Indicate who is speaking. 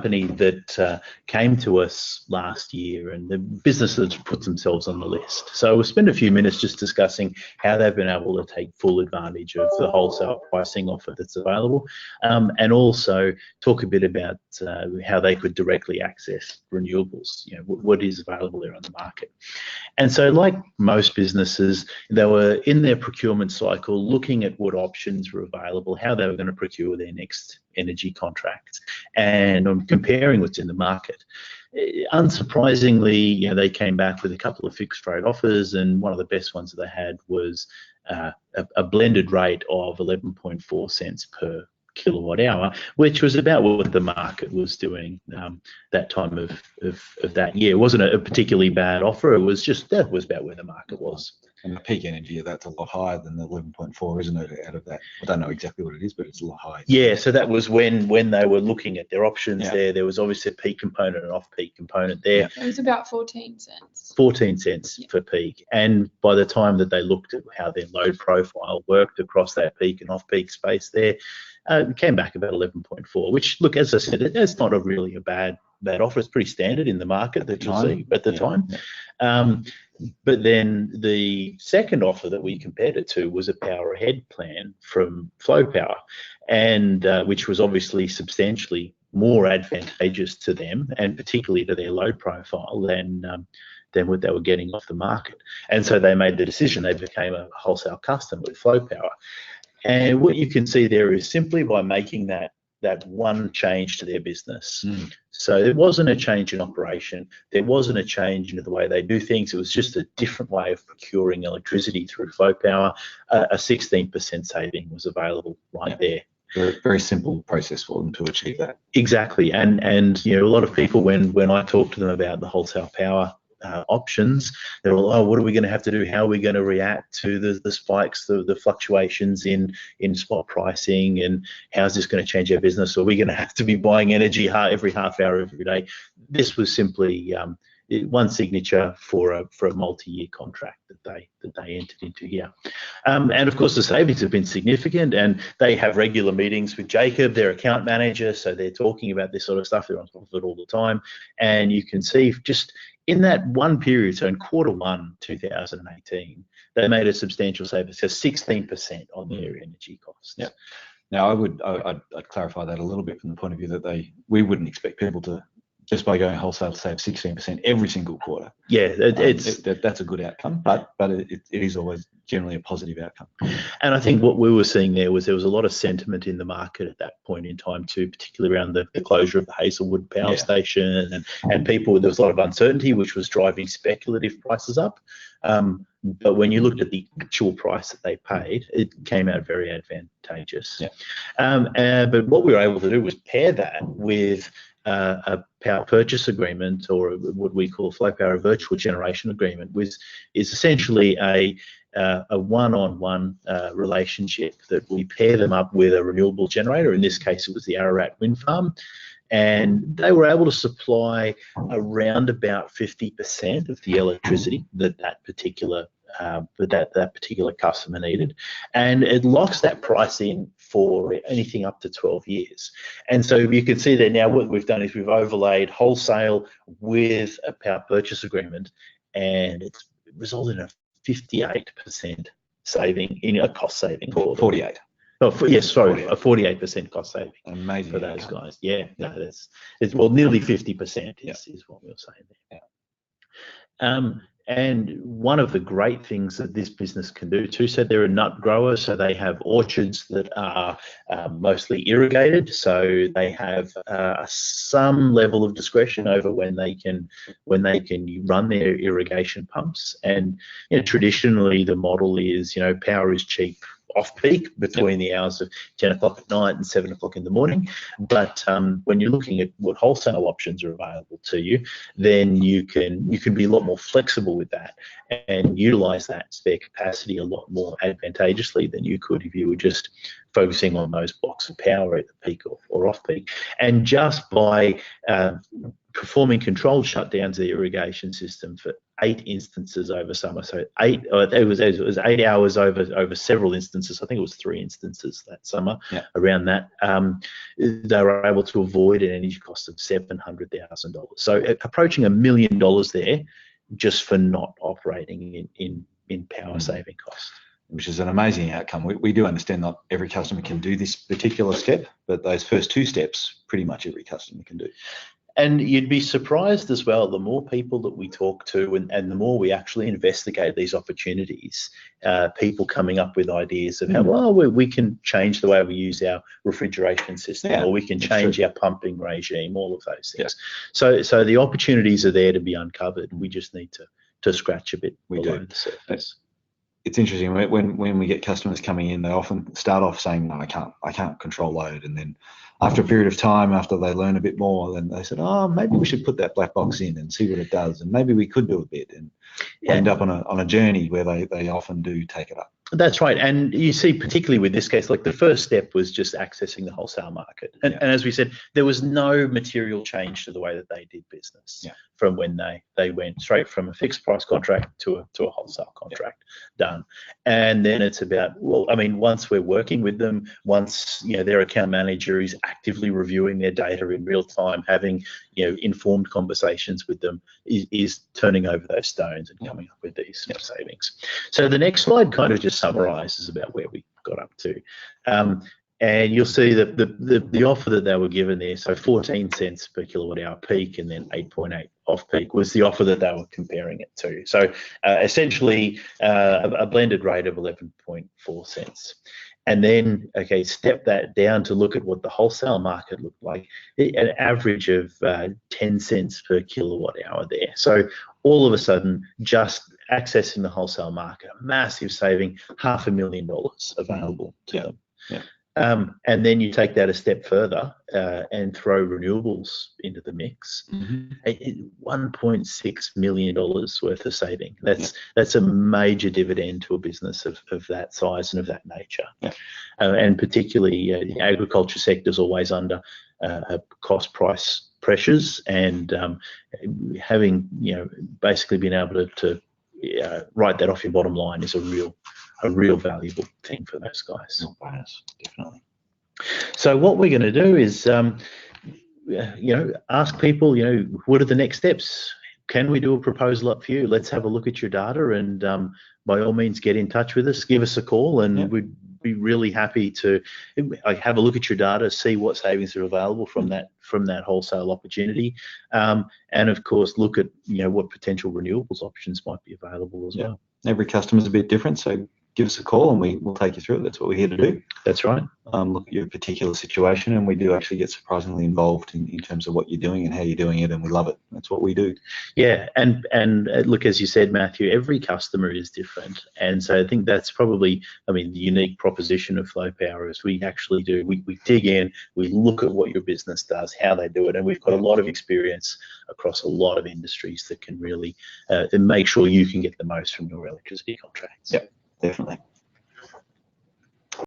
Speaker 1: company that came to us last year, and the business has put themselves on the list. So we'll spend a few minutes just discussing how they've been able to take full advantage of the wholesale pricing offer that's available, and also talk a bit about how they could directly access renewables, what is available there on the market. And so like most businesses, they were in their procurement cycle looking at what options were available, how they were going to procure their next energy contracts, and comparing what's in the market. Unsurprisingly, they came back with a couple of fixed rate offers, and one of the best ones that they had was a blended rate of 11.4 cents per kilowatt hour, which was about what the market was doing that time of that year. It wasn't a particularly bad offer. It was just, that was about where the market was.
Speaker 2: And the peak energy, that's a lot higher than the 11.4, isn't it, out of that? I don't know exactly what it is, but it's a lot higher.
Speaker 1: Yeah, so that was when they were looking at their options there. There was obviously a peak component and off-peak component there.
Speaker 3: It was about 14 cents.
Speaker 1: 14 cents for peak. And by the time that they looked at how their load profile worked across that peak and off-peak space there, it came back about 11.4, which, look, as I said, that's not a bad offer. It's pretty standard in the market that you'll see at the time. But then the second offer that we compared it to was a power ahead plan from Flow Power, and which was obviously substantially more advantageous to them, and particularly to their load profile than what they were getting off the market. And so they made the decision. They became a wholesale customer with Flow Power. And what you can see there is simply by making that one change to their business. So it wasn't a change in operation. There wasn't a change in the way they do things. It was just a different way of procuring electricity through Flow Power. A 16% saving was available there.
Speaker 2: Very, very simple process for them to achieve that.
Speaker 1: Exactly. And a lot of people, when I talk to them about the wholesale power options, they're all, oh, what are we going to have to do? How are we going to react to the spikes, the fluctuations in spot pricing, and how's this going to change our business? Are we going to have to be buying energy every half hour, every day? This was simply one signature for a multi-year contract that they entered into here. And of course, the savings have been significant, and they have regular meetings with Jacob, their account manager, so they're talking about this sort of stuff. They're on top of it all the time, and you can see just in that one period, so in Q1 2018, they made a substantial savings, so 16% on their energy costs.
Speaker 2: Yeah. Now, I'd clarify that a little bit from the point of view that we wouldn't expect people to, just by going wholesale, to save 16% every single quarter.
Speaker 1: Yeah,
Speaker 2: that's a good outcome, but it is always generally a positive outcome.
Speaker 1: And I think what we were seeing there was a lot of sentiment in the market at that point in time too, particularly around the closure of the Hazelwood power station, and people, there was a lot of uncertainty, which was driving speculative prices up. But when you looked at the actual price that they paid, it came out very advantageous. But what we were able to do was pair that with a power purchase agreement, or what we call Flow Power virtual generation agreement, is essentially a one-on-one relationship that we pair them up with a renewable generator. In this case, it was the Ararat Wind Farm, and they were able to supply around about 50% of the electricity that particular customer needed, and it locks that price in for anything up to 12 years. And so you can see there now what we've done is we've overlaid wholesale with a power purchase agreement, and it's resulted in a 58% saving, in a cost saving.
Speaker 2: 48.
Speaker 1: Oh, yes, sorry, 48. A 48% cost saving.
Speaker 2: Amazing
Speaker 1: for those guys. Yeah, no, it's nearly 50% is what we were saying there. Yeah. And one of the great things that this business can do too, so they're a nut grower, so they have orchards that are mostly irrigated, so they have some level of discretion over when they can run their irrigation pumps. And traditionally the model is, power is cheap off-peak between the hours of 10 o'clock at night and 7 o'clock in the morning. But when you're looking at what wholesale options are available to you, then you can be a lot more flexible with that and utilize that spare capacity a lot more advantageously than you could if you were just focusing on those blocks of power at the peak or off-peak. And just by performing controlled shutdowns of the irrigation system for 8 instances over summer. So it was 8 hours over several instances. I think it was 3 instances that summer.
Speaker 2: Yeah.
Speaker 1: Around that. They were able to avoid an energy cost of $700,000. So approaching $1 million there, just for not operating in power saving costs.
Speaker 2: Which is an amazing outcome. We do understand not every customer can do this particular step, but those first 2 steps, pretty much every customer can do.
Speaker 1: And you'd be surprised as well, the more people that we talk to and the more we actually investigate these opportunities, people coming up with ideas of how, well, we can change the way we use our refrigeration system, or we can change our pumping regime, all of those things. Yeah. So the opportunities are there to be uncovered. We just need to scratch a bit below the surface.
Speaker 2: It's interesting when we get customers coming in, they often start off saying, no, I can't control load, and then after a period of time, after they learn a bit more, then they said, oh, maybe we should put that black box in and see what it does, and maybe we could do a bit, and end up on a journey where they often do take it up.
Speaker 1: That's right. And you see, particularly with this case, like the first step was just accessing the wholesale market. And as we said, there was no material change to the way that they did business from when they went straight from a fixed price contract to a wholesale contract done. And then it's about, well, I mean, once we're working with them, once, their account manager is actively reviewing their data in real time, having, informed conversations with them, is turning over those stones and coming up with these savings. So the next slide kind of just summarizes about where we got up to. And you'll see that the offer that they were given there, so 14 cents per kilowatt hour peak and then 8.8 off peak, was the offer that they were comparing it to. So essentially a blended rate of 11.4 cents. And then, step that down to look at what the wholesale market looked like, an average of 10 cents per kilowatt hour there. So all of a sudden, just accessing the wholesale market, a massive saving, $500,000 available to them.
Speaker 2: Yeah.
Speaker 1: And then you take that a step further and throw renewables into the mix. $1.6 million worth of saving. That's a major dividend to a business of that size and of that nature. And particularly the agriculture sector is always under cost price pressures, and having basically been able to write that off your bottom line is a real valuable thing for those guys.
Speaker 2: Bonus, definitely.
Speaker 1: So what we're going to do is, ask people, what are the next steps? Can we do a proposal up for you? Let's have a look at your data, and by all means, get in touch with us. Give us a call, and we'd be really happy to have a look at your data, see what savings are available from that wholesale opportunity, and of course look at what potential renewables options might be available as well.
Speaker 2: Every customer's a bit different, so give us a call and we'll take you through it. That's what we're here to do.
Speaker 1: That's right.
Speaker 2: Look at your particular situation, and we do actually get surprisingly involved in terms of what you're doing and how you're doing it, and we love it. That's what we do.
Speaker 1: Yeah, and look, as you said, Matthew, every customer is different, and so I think that's probably, the unique proposition of Flow Power is we actually do, we dig in, we look at what your business does, how they do it, and we've got a lot of experience across a lot of industries that can really make sure you can get the most from your electricity contracts.
Speaker 2: Yep, definitely.